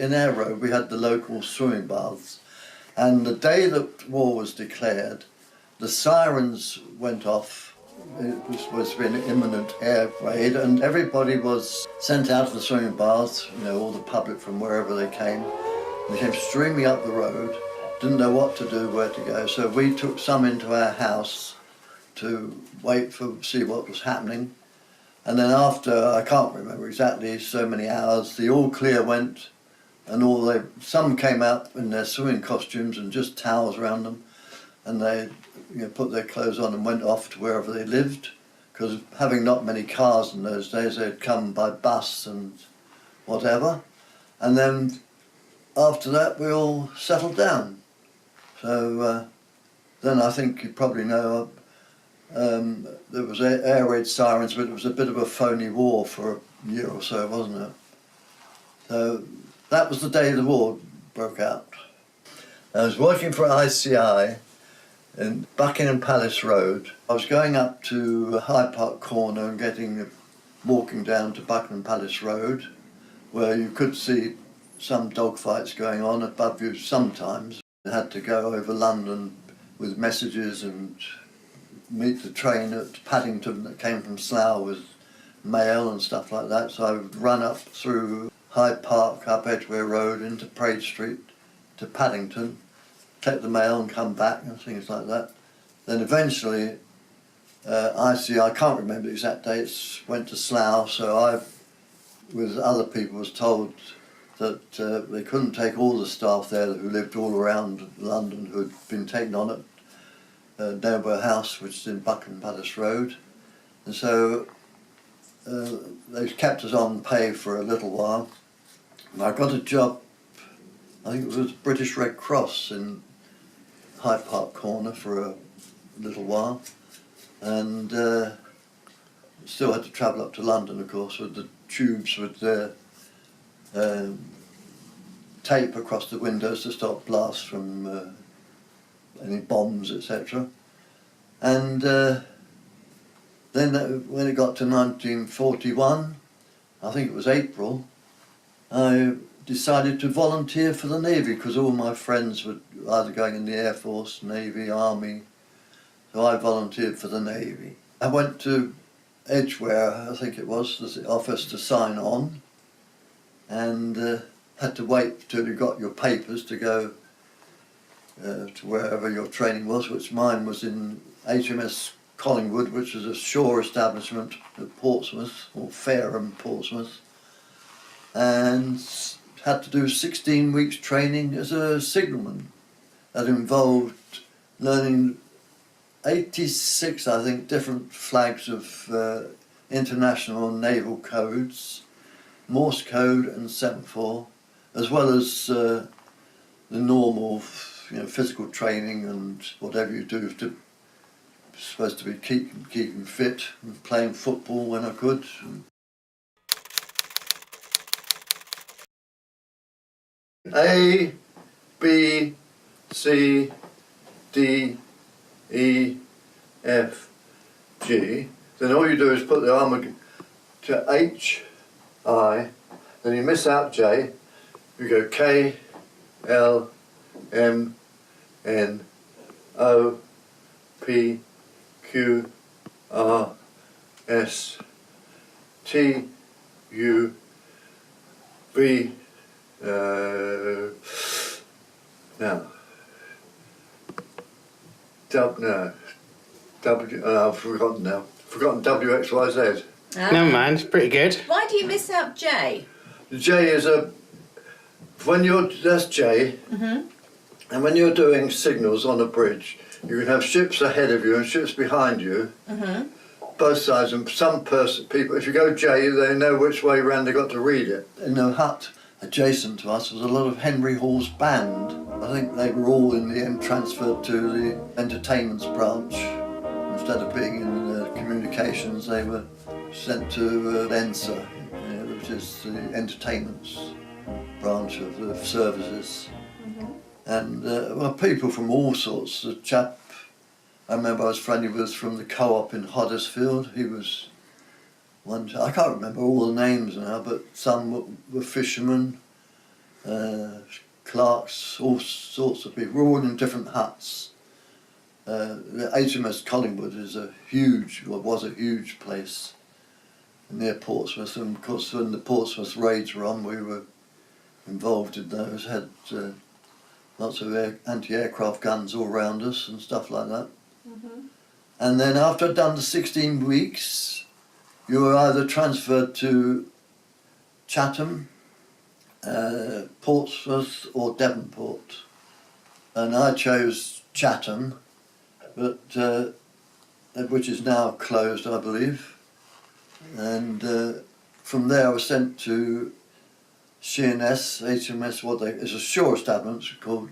in our road we had the local swimming baths, and the day that war was declared, the sirens went off. It was supposed to be an imminent air raid, and everybody was sent out to the swimming baths, you know, all the public from wherever they came. They came streaming up the road, didn't know what to do, where to go, so we took some into our house to wait for, see what was happening. And then after, I can't remember exactly, so many hours, the all clear went, and some came out in their swimming costumes and just towels around them, and they put their clothes on and went off to wherever they lived, because having not many cars in those days, they'd come by bus and whatever. And then after that, we all settled down. So then I think you probably know, there was air raid sirens, but it was a bit of a phony war for a year or so, wasn't it? So that was the day the war broke out. I was working for ICI in Buckingham Palace Road. I was going up to Hyde Park Corner and walking down to Buckingham Palace Road, where you could see some dogfights going on above you sometimes. I had to go over London with messages and meet the train at Paddington that came from Slough with mail and stuff like that. So I would run up through Hyde Park, up Edgware Road into Parade Street to Paddington, take the mail and come back and things like that. Then eventually I can't remember the exact dates, went to Slough, so I, with other people, was told that they couldn't take all the staff there who lived all around London who had been taken on at Naval House, which is in Buckingham Palace Road. And so they kept us on pay for a little while. And I got a job, I think it was British Red Cross in Hyde Park Corner for a little while. And still had to travel up to London, of course, with the tubes with the tape across the windows to stop blasts from any bombs, etc. And then when it got to 1941, I think it was April, I decided to volunteer for the Navy because all my friends were either going in the Air Force, Navy, Army, so I volunteered for the Navy. I went to Edgware, I think it was, the office to sign on, and had to wait till you got your papers to go to wherever your training was, which mine was in HMS Collingwood, which was a shore establishment at Portsmouth, or Fareham, Portsmouth, and had to do 16 weeks training as a signalman. That involved learning 86, I think, different flags of international and naval codes, Morse code and semaphore, as well as the normal, physical training and whatever you do to supposed to be keeping fit and playing football when I could. A, B, C, D, E, F, G. Then all you do is put the arm to H, I, then you miss out J, you go K, L, M, N, O, P, Q, R, S, T, U, V, I've forgotten now. Forgotten W, X, Y, Z. Never mind, it's pretty good. Why do you miss out J? J is that's J, and when you're doing signals on a bridge, you can have ships ahead of you and ships behind you, both sides, and people, if you go J, they know which way round they got to read it. In the hut adjacent to us was a lot of Henry Hall's band. I think they were all in the end transferred to the entertainments branch. Instead of being in communications, they were sent to ENSA, which is the entertainments branch of the services. And people from all sorts. The chap I remember I was friendly with from the co-op in Huddersfield, he was I can't remember all the names now, but some were fishermen, clerks, all sorts of people. We're all in different huts. The HMS Collingwood is was a huge place near Portsmouth, and of course when the Portsmouth raids were on, we were involved in those, had lots of anti-aircraft guns all around us and stuff like that. And then after I'd done the 16 weeks, you were either transferred to Chatham, Portsmouth or Devonport. And I chose Chatham, but which is now closed, I believe. And from there I was sent to Sheerness, HMS, it's a shore establishment called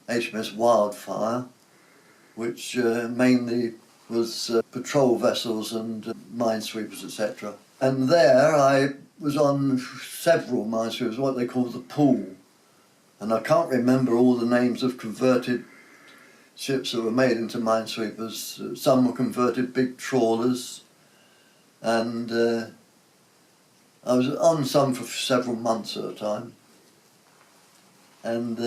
HMS Wildfire, which mainly was patrol vessels and minesweepers, etc. And there I was on several minesweepers, what they call the pool. And I can't remember all the names of converted ships that were made into minesweepers. Some were converted big trawlers, and I was on some for several months at a time. And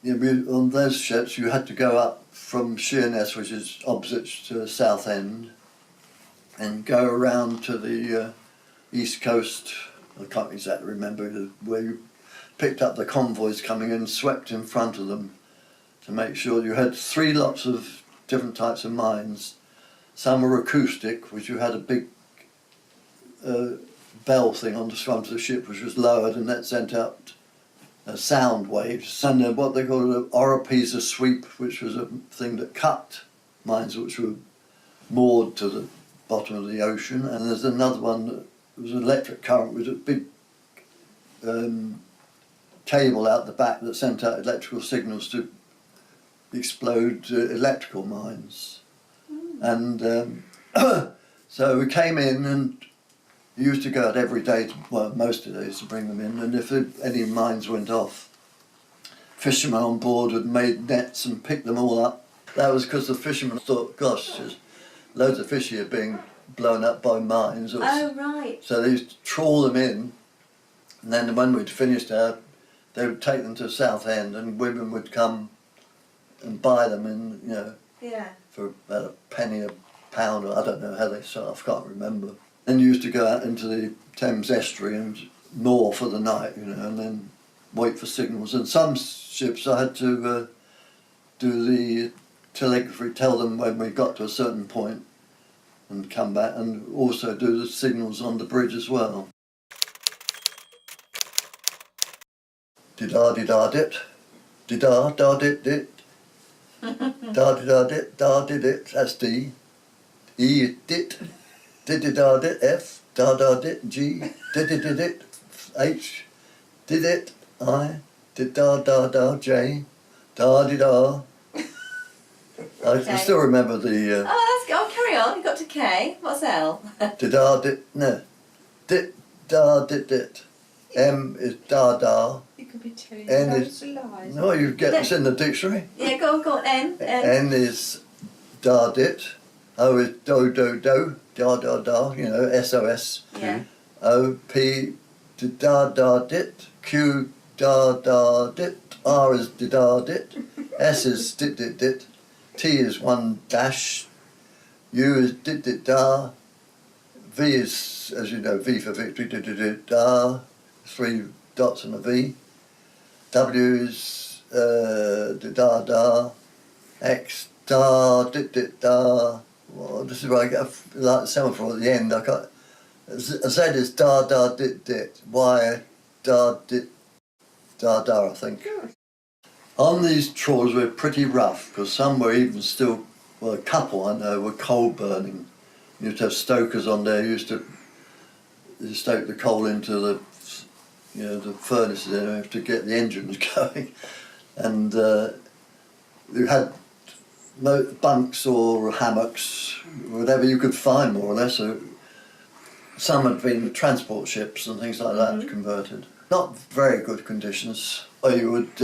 on those ships you had to go up from Sheerness, which is opposite to Southend, and go around to the east coast. I can't exactly remember where you picked up the convoys coming in, swept in front of them to make sure you had 3 lots of different types of mines. Some were acoustic, which you had a big bell thing on the front of the ship which was lowered, and that sent out sound waves. And what they called an oropesa sweep, which was a thing that cut mines which were moored to the bottom of the ocean. And there's another one that was an electric current with a big cable out the back that sent out electrical signals to explode electrical mines. And so we came in, and you used to go out every day, most of the days, to bring them in, and if any mines went off, fishermen on board had made nets and picked them all up. That was because the fishermen thought, gosh, there's loads of fish here being blown up by mines. Oh, right. So they used to trawl them in, and then when we'd finished they would take them to Southend, and women would come and buy them, and for about a penny a pound, or I don't know how they sell, I can't remember. Then you used to go out into the Thames estuary and moor for the night, and then wait for signals. And some ships I had to do the telegraphy, tell them when we got to a certain point and come back, and also do the signals on the bridge as well. Did-da-did-da-dit, did-da-da-dit-dit, da-did-da-dit, da-did-it, that's D, E-dit, did-da-dit, F, da-da-dit, G, did-it, H, did-it, I, did-da-da-da, J, da-did-da. I can still remember the... Oh, that's good. Oh, carry on. You got to K. What's L? Did-da-dit, no, dit-da-dit-dit. M is da-da. You could be telling N loads is... of lies. No, you get this in the dictionary. Yeah, go on, N. N is da-dit. O is do-do-do, da-da-da, SOS. Yeah. O, P, da-da-dit. Q, da-da-dit. R is da-da-dit. S is dit-dit-dit. T is 1 dash. U is dit-dit-da. V is, as you know, V for victory, dit-dit-dit-da. 3 dots and a V. W is da-da. X, da-dit-dit-da. Well, this is where I get like the semaphore at the end. I can't. Z is da-da-dit-dit. Y, da-dit, da-da, I think. On these trawls we're pretty rough, because some were even still, well, a couple I know were coal burning. You used to have stokers on there, used to stoke the coal into the, the furnaces there to get the engines going. And you had bunks or hammocks, whatever you could find more or less. So some had been transport ships and things like that converted. Not very good conditions. Or you would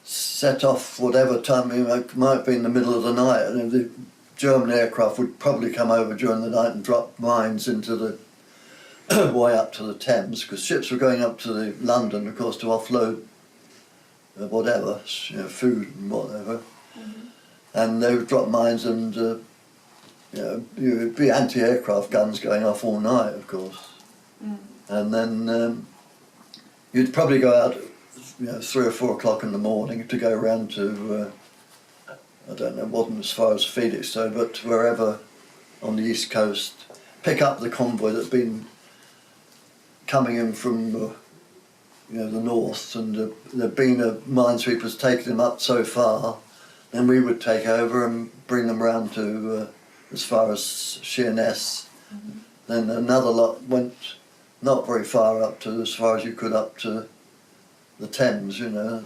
set off whatever time, it might be in the middle of the night, and the German aircraft would probably come over during the night and drop mines into the way up to the Thames, because ships were going up to the London, of course, to offload whatever, food and whatever. And they would drop mines, and it would be anti-aircraft guns going off all night, of course. And then you'd probably go out, 3 or 4 o'clock in the morning to go around to, I don't know, it wasn't as far as Felixstowe, but wherever on the east coast, pick up the convoy that's been coming in from the north, and there'd been minesweepers taking them up so far, then we would take over and bring them round to as far as Sheerness. Then another lot went not very far up to as far as you could up to the Thames,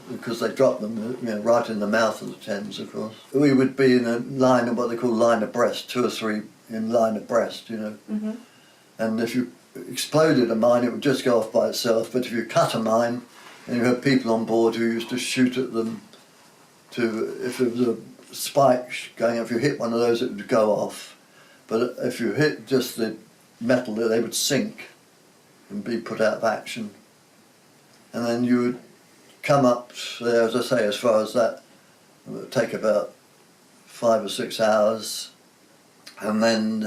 because they dropped them right in the mouth of the Thames, of course. We would be in a line of what they call line abreast, 2 or 3 in line abreast, and if you exploded a mine, it would just go off by itself. But if you cut a mine, and you had people on board who used to shoot at them, if there was a spike going, if you hit one of those, it would go off. But if you hit just the metal, they would sink and be put out of action. And then you would come up there, as I say, as far as that. It would take about 5 or 6 hours, and then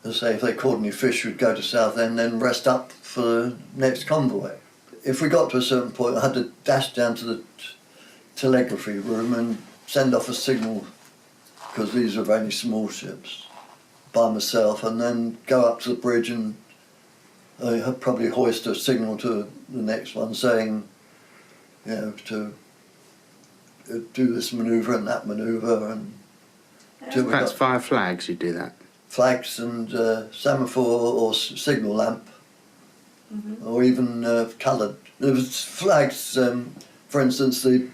as I say, if they caught any fish, we'd go to Southend, then rest up for the next convoy. If we got to a certain point, I had to dash down to the telegraphy room and send off a signal, because these were only small ships, by myself, and then go up to the bridge and probably hoist a signal to the next one saying, to do this manoeuvre and that manoeuvre, and That's 5 flags, you do that. Flags and semaphore or signal lamp, or even coloured. There was flags, for instance, the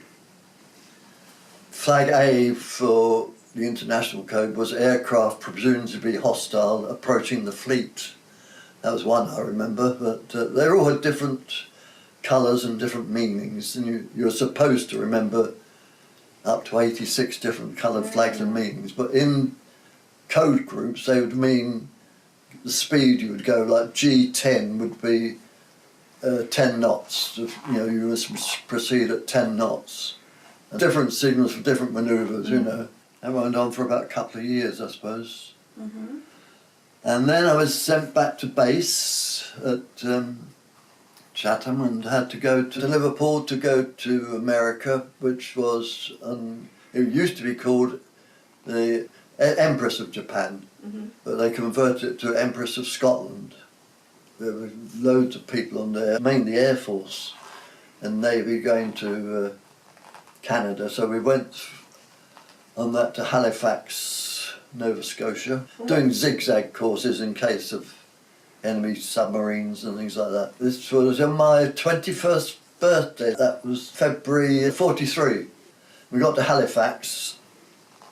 flag A for the international code was aircraft presumed to be hostile approaching the fleet. That was one I remember, but they all had different colours and different meanings, and you're supposed to remember up to 86 different coloured flags and meanings, but in code groups they would mean the speed you would go, like G10 would be 10 knots, you must proceed at 10 knots. And different signals for different manoeuvres, That went on for about a couple of years, I suppose. And then I was sent back to base at Chatham, and had to go to Liverpool to go to America, which was, it used to be called the Empress of Japan, but they converted it to Empress of Scotland. There were loads of people on there, mainly Air Force and Navy, going to Canada. So we went on that to Halifax, Nova Scotia, doing zigzag courses in case of enemy submarines and things like that. This was on my 21st birthday. That was February 43. We got to Halifax,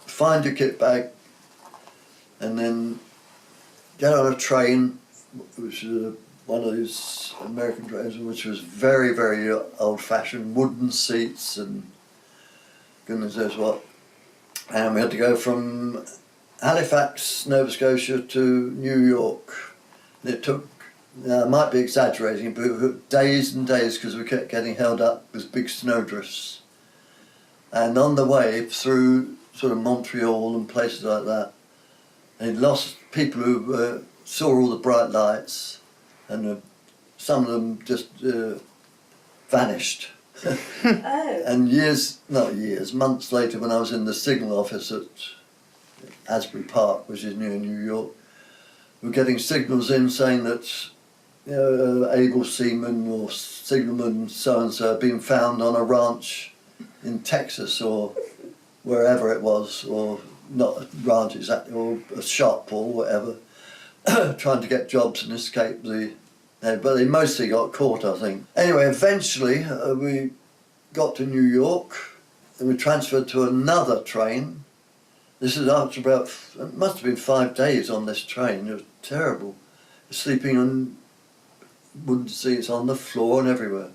find your kit bag, and then get on a train, which is one of these American trains, which was very, very old-fashioned, wooden seats and goodness knows what. And we had to go from Halifax, Nova Scotia to New York. It took, I might be exaggerating, but it took days and days, because we kept getting held up with big snowdrifts. And on the way through sort of Montreal and places like that, they lost people who saw all the bright lights, and some of them just vanished. And months later, when I was in the signal office at Asbury Park, which is near New York, we were getting signals in saying that able seamen or signalmen so-and-so had been found on a ranch in Texas or wherever it was, or not a ranch exactly, or a shop or whatever, trying to get jobs and escape but they mostly got caught, I think. Anyway, eventually we got to New York, and we transferred to another train. This is after about, it must have been 5 days on this train. It was terrible. Sleeping on wooden seats on the floor and everywhere.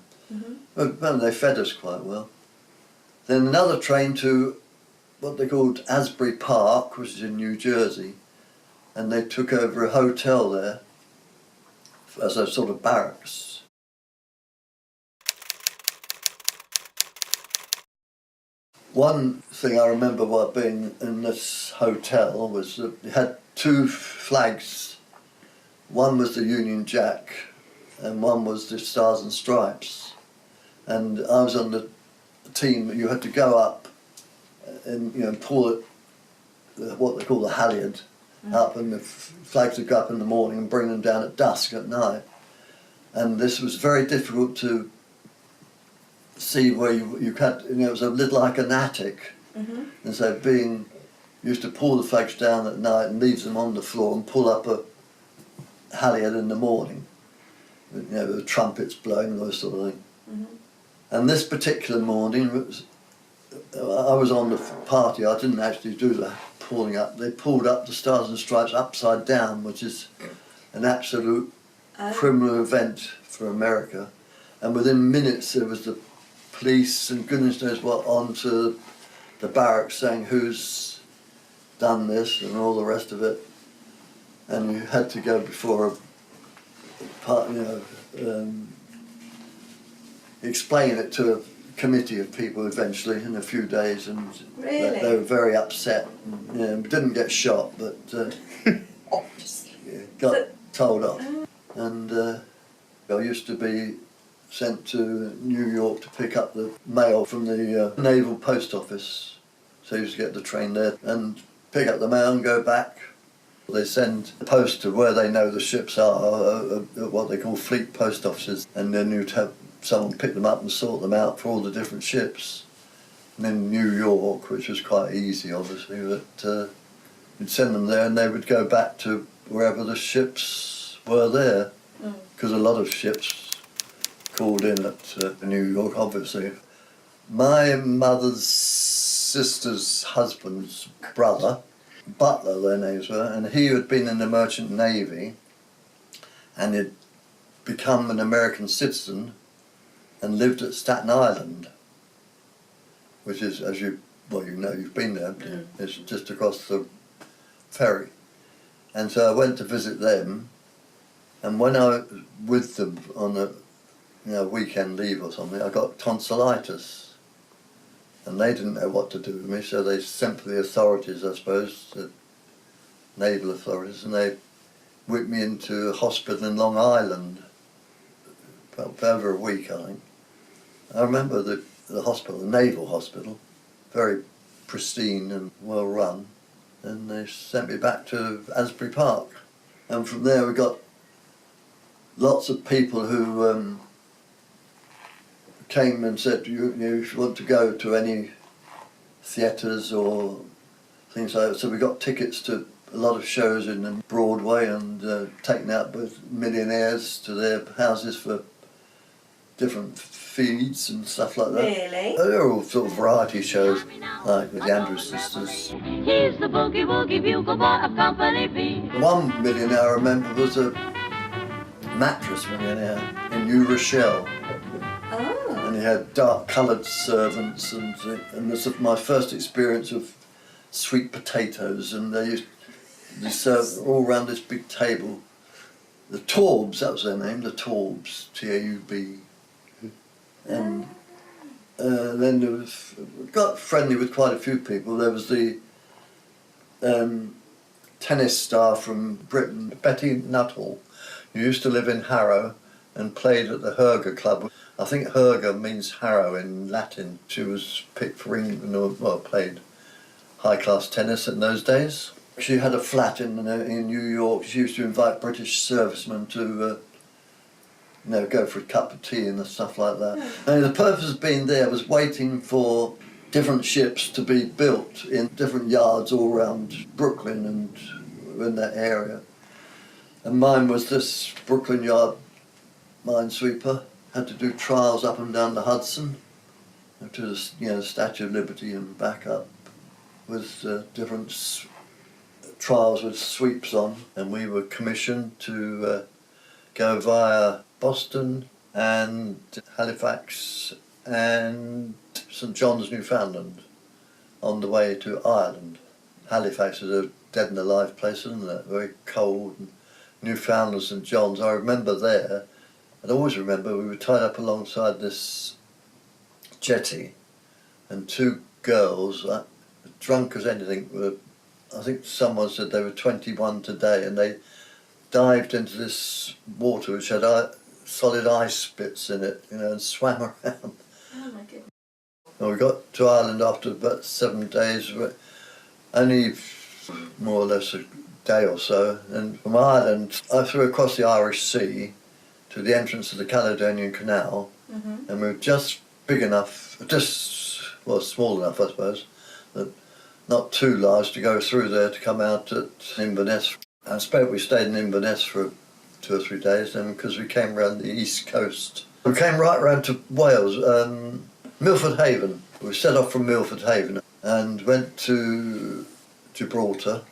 Well, they fed us quite well. Then another train to what they called Asbury Park, which is in New Jersey, and they took over a hotel there. as a sort of barracks. One thing I remember while being in this hotel was that it had two flags. One was the Union Jack and one was the Stars and Stripes. And I was on the team that you had to go up and pull it, what they call the halyard, up, and the flags would go up in the morning and bring them down at dusk at night. And this was very difficult to see where you had, it was a little like an attic. And so used to pull the flags down at night and leave them on the floor and pull up a halyard in the morning. The trumpets blowing and those sort of thing. And this particular morning, I was on the party, I didn't actually do the pulling up. They pulled up the Stars and Stripes upside down, which is an absolute criminal event for America. And within minutes there was the police and goodness knows what onto the barracks saying who's done this and all the rest of it. And you had to go before a part, explain it to a committee of people eventually in a few days, and really? they were very upset. Didn't get shot, but got told off. And I used to be sent to New York to pick up the mail from the Naval post office. So I used to get the train there and pick up the mail and go back. They send the post to where they know the ships are, what they call fleet post offices, and then you'd have someone pick them up and sort them out for all the different ships. And in New York, which was quite easy obviously, but you'd send them there and they would go back to wherever the ships were there, because a lot of ships called in at New York, obviously. My mother's sister's husband's brother, Butler their names were, and he had been in the Merchant Navy and had become an American citizen and lived at Staten Island, which is, as you've been there, it's just across the ferry. And so I went to visit them, and when I was with them on a weekend leave or something, I got tonsillitis. And they didn't know what to do with me, so they sent for the authorities, I suppose, the naval authorities, and they whipped me into a hospital in Long Island for over a week, I think. I remember the hospital, the naval hospital, very pristine and well run, and they sent me back to Asbury Park. And from there we got lots of people who came and said, you want to go to any theatres or things like that. So we got tickets to a lot of shows in Broadway and taken out both millionaires to their houses for different feeds and stuff like that. Really? They were all sort of variety shows, like with the Andrews Sisters. He's the boogie woogie bugle boy of Company B. One millionaire I remember was a mattress millionaire in New Rochelle. Oh. And he had dark-coloured servants, and this was my first experience of sweet potatoes, and they served all around this big table. The Taubes, that was their name, the Taubes, T-A-U-B. And then there was, got friendly with quite a few people. There was the tennis star from Britain, Betty Nuttall, who used to live in Harrow and played at the Herger Club. I think Herger means Harrow in Latin. She was picked for England, played high-class tennis in those days. She had a flat in New York. She used to invite British servicemen to go for a cup of tea and stuff like that. And the purpose of being there was waiting for different ships to be built in different yards all around Brooklyn and in that area. And mine was this Brooklyn yard Minesweeper. Had to do trials up and down the Hudson to the Statue of Liberty and back up with different trials with sweeps on, and we were commissioned to go via Boston and Halifax and St John's, Newfoundland, on the way to Ireland. Halifax is a dead and alive place, isn't it? Very cold. And Newfoundland, St John's. I remember there, and I always remember we were tied up alongside this jetty, and two girls, drunk as anything, were, I think someone said they were 21 today, and they dived into this water which had solid ice bits in it, you know, and swam around. Oh my goodness. And we got to Ireland after about 7 days, only more or less a day or so, and from Ireland I flew across the Irish Sea to the entrance of the Caledonian Canal, and we were just big enough, well, small enough I suppose, but not too large to go through there to come out at Inverness. I suppose we stayed in Inverness for 2 or 3 days then, because we came round the east coast. We came right round to Wales, Milford Haven. We set off from Milford Haven and went to Gibraltar,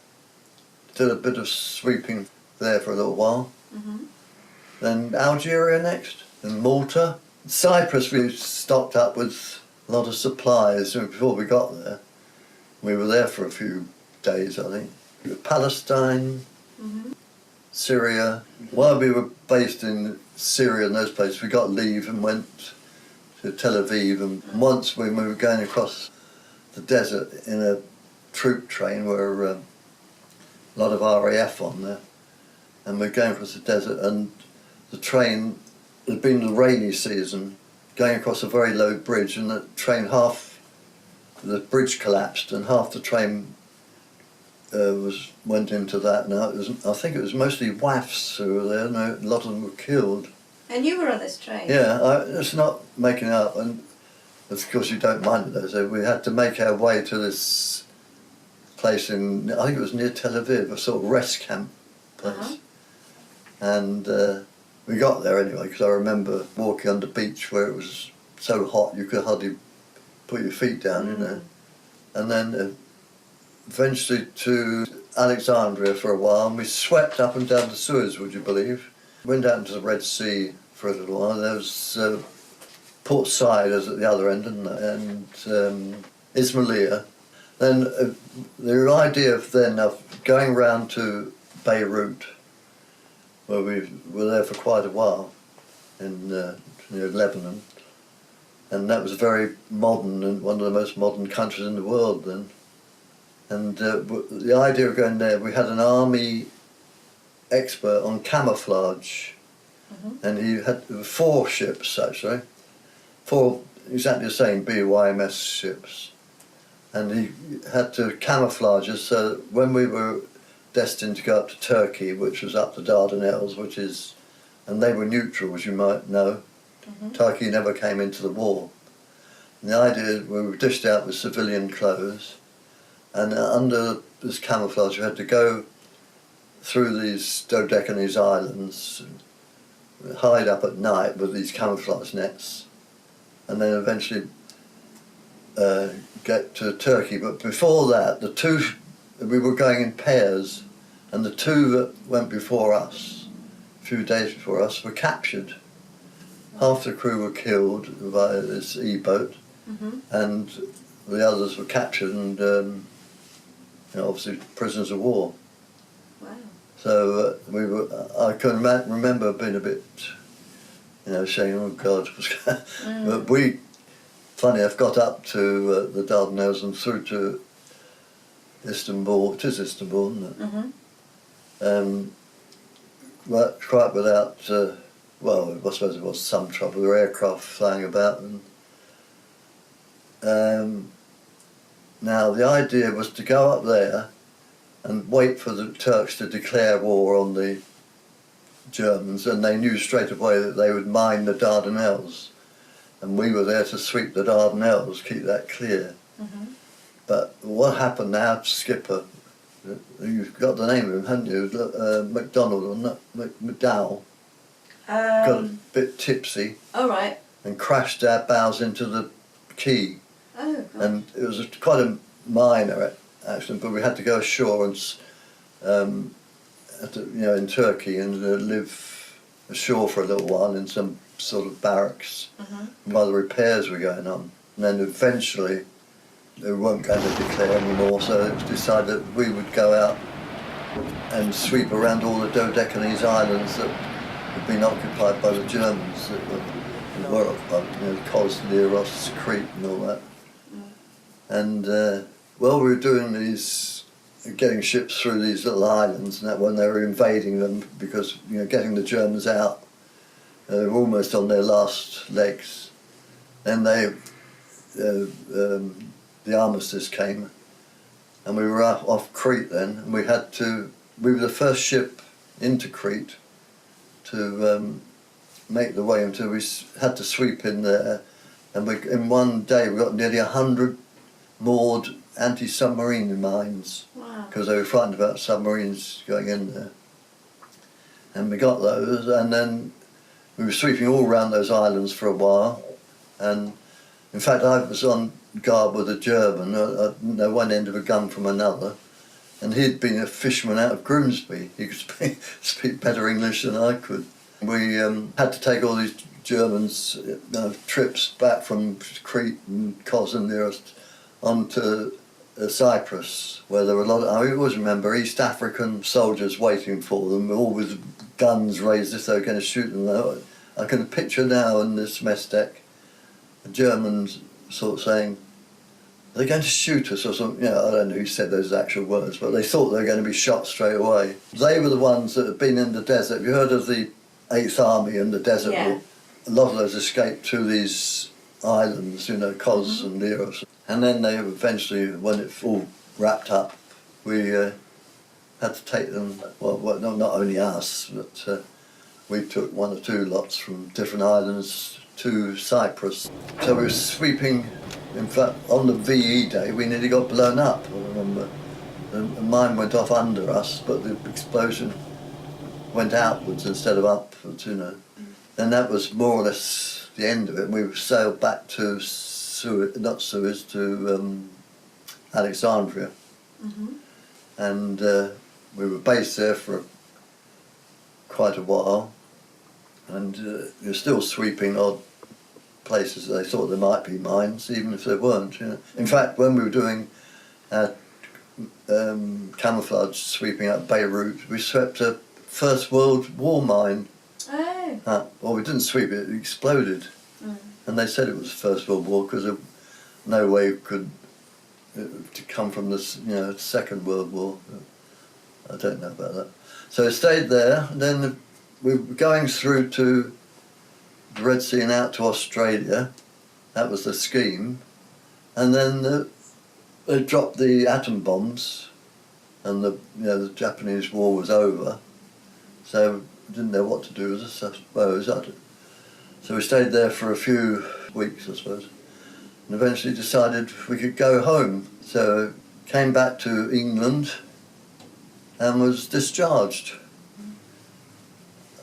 did a bit of sweeping there for a little while. Then Algeria next, and Malta. Cyprus we stocked up with a lot of supplies before we got there. We were there for a few days, I think. Palestine, Syria. While we were based in Syria and those places, we got leave and went to Tel Aviv. And once when we were going across the desert in a troop train, where a lot of RAF on there, and we're going across the desert, and the train, it had been the rainy season, going across a very low bridge, and the train, half the bridge collapsed and half the train went into that. Now I think it was mostly WAFs who were there, and a lot of them were killed. And you were on this train? Yeah, it's not making it up, and of course you don't mind it though, so we had to make our way to this place in, I think it was near Tel Aviv, a sort of rest camp place. And we got there anyway, because I remember walking on the beach where it was so hot you could hardly put your feet down, you know. And then eventually to Alexandria for a while, and we swept up and down the Suez, would you believe? Went out into the Red Sea for a little while. There was Port Said is at the other end, and Ismailia. Then the idea of going round to Beirut, where we were there for quite a while, in near Lebanon, and that was very modern and one of the most modern countries in the world then. And the idea of going there, we had an army expert on camouflage, and he had 4 ships actually, 4 exactly the same BYMS ships, and he had to camouflage us so that when we were destined to go up to Turkey, which was up the Dardanelles, and they were neutral, as you might know. Turkey never came into the war. And the idea, we were dished out with civilian clothes, and under this camouflage we had to go through these Dodecanese islands, hide up at night with these camouflage nets, and then eventually get to Turkey. But before that, we were going in pairs, and the 2 that went before us, a few days before us, were captured. Half the crew were killed by this E-boat, and the others were captured and obviously prisoners of war. Wow. So I can remember being a bit, saying, oh God, but we, funny enough, got up to the Dardanelles and through to Istanbul. It is Istanbul, isn't it? But quite without, well, I suppose there was some trouble. There were aircraft flying about, and now the idea was to go up there and wait for the Turks to declare war on the Germans, and they knew straight away that they would mine the Dardanelles, and we were there to sweep the Dardanelles, keep that clear. But what happened now, skipper, you've got the name of him, haven't you? MacDonald or not, McDowell, got a bit tipsy. All right. And crashed our bows into the quay. Oh, God. And it was quite a minor accident, but we had to go ashore and, in Turkey, and live ashore for a little while in some sort of barracks while the repairs were going on. And then eventually they weren't going to declare anymore, so it was decided that we would go out and sweep around all the Dodecanese islands that had been occupied by the Germans, that were occupied, Kos, Leros, Crete and all that. And while we were doing these, getting ships through these little islands and that, when they were invading them, because getting the Germans out, they were almost on their last legs. Then the armistice came, and we were off Crete then, and we were the first ship into Crete to make the way until we had to sweep in there, and in one day we got nearly 100 moored anti-submarine mines. Wow. Because they were frightened about submarines going in there. And we got those, and then we were sweeping all around those islands for a while, and in fact I was on guard with a German. I didn't know one end of a gun from another, and he'd been a fisherman out of Grimsby. He could speak better English than I could. We had to take all these Germans trips back from Crete and Kos and Leros onto Cyprus, where there were a lot of, I always remember, East African soldiers waiting for them, all with guns raised as though they were going to shoot them. I can picture now on this mess deck the Germans sort of saying, "Are they going to shoot us?" or something. I don't know who said those actual words, but they thought they were going to be shot straight away. They were the ones that had been in the desert. Have you heard of the 8th Army in the desert? Yeah. A lot of those escaped to these islands, Kos and Leros. And then they eventually, when it all wrapped up, we had to take them, well not only us, but we took 1 or 2 lots from different islands to Cyprus. So we were sweeping, in fact, on the VE day, we nearly got blown up, I remember. A mine went off under us, but the explosion went outwards instead of upwards, And that was more or less the end of it. And we sailed back to Suez, to Alexandria. And we were based there for quite a while, and you're still sweeping odd places they thought there might be mines, even if there weren't. In fact, when we were doing camouflage sweeping out Beirut, we swept a First World War mine. Oh. Well, we didn't sweep it, it exploded. And they said it was First World War because there no way it could to come from this, Second World War. I don't know about that. So it stayed there, and then we were going through to the Red Sea and out to Australia. That was the scheme. And then they dropped the atom bombs, and the Japanese war was over. So we didn't know what to do with us, I suppose. So we stayed there for a few weeks, I suppose, and eventually decided we could go home. So came back to England and was discharged.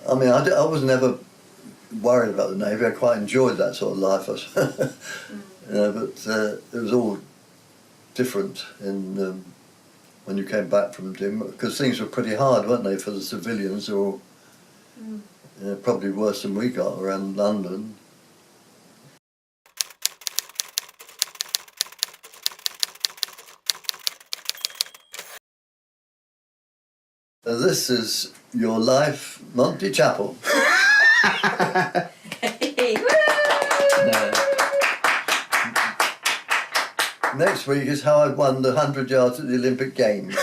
I mean, I was never worried about the Navy. I quite enjoyed that sort of life, but it was all different when you came back from doing, because things were pretty hard, weren't they, for the civilians? They were all, probably worse than we got around London. This is Your Life, Monty Chapel. Next week is how I won the 100 yards at the Olympic Games.